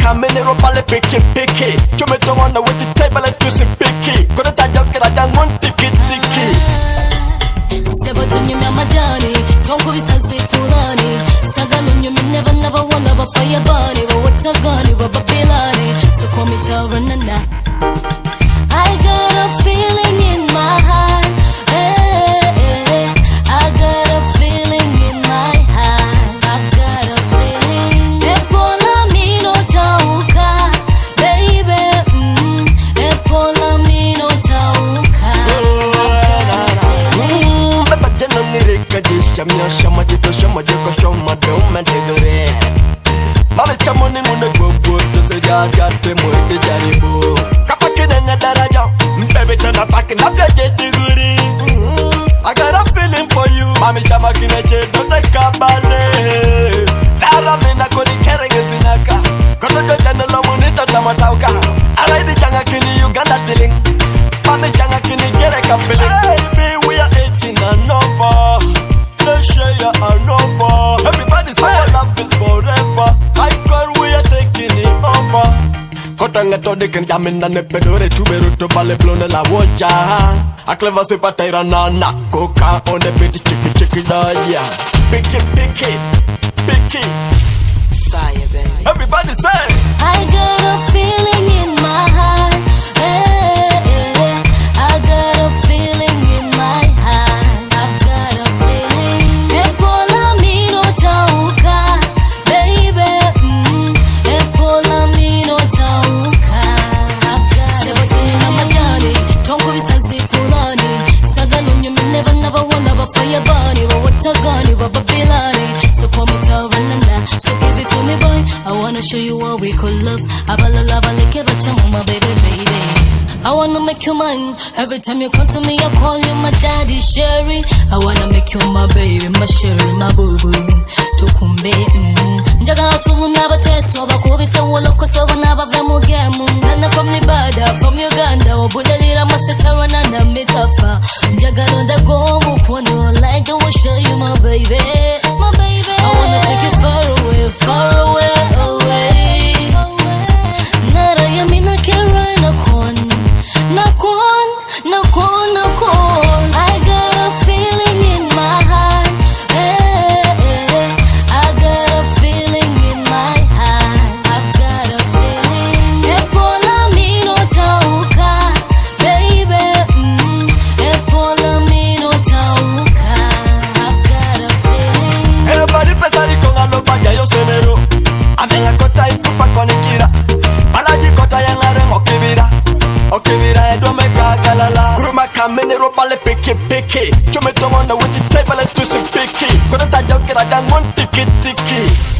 coming in robale picky. Come to one with the table and to some picky. Gonna take your get one ticket. Sebatunye Majani, Tonko is a Pulani, Sagalun, never won of a fire bunny, but what a gun, but Babilani, so call me TYRA. I got a feeling in my heart, hey, I got a feeling in my heart, I got a feeling. Epola mino tauka, baby, epola mino tauka. Shama shama don't mantegere. Mama chamoni mune go to say got them with the jaribo. Kapakin and Daraja, baby turn up back and up your degree. I got a feeling for you. Mami chamakin a jet, don't take a ballet. Daramina kodi carrying a sinaka. Kono janela monita tamatauka. I like the Jangakini Uganda tilling. Mami Jangakini get a feeling. Baby, we are 18 and over. Everybody say love is forever. I call we are taking it over. Kotanga to de kan jamina ne pedore chuberu to bale blonde la woja. A clever super TYRA na coca on the bit chicky daya. Picky. Fire baby. Everybody say I got a feeling in my heart. Hey, I got a feeling in my heart. So call me TYRA, so give it to me boy. I wanna show you what we could love. Abala lava like a my baby. I wanna make you mine. Every time you come to me, I call you my daddy Sherry. I wanna make you my baby, my Sherry, my boo boo. Tukumbe, Jaga to never TESO, but Kobe so look so never vemo gamu. Nana from Libada, from Uganda, or Budalira Master TYRA Nana Mitafa. Jaga no da go mukono, like I will show you my baby. My baby. I wanna take you far away. Nara yamina kera nakon. I got a feeling in my heart. Hey, I got a feeling in my heart. I got a feeling. Epola mino tauka, baby. Epola mino tauka. I got a feeling. Everybody pesari con alo baya yo senero. Amenga kota itupa konikira. Malaji kota yangare okibira edo meka galala. Kuruma kamene robale picky. Chome to one with the table and to some picky. Kono ta jokera dan one tiki.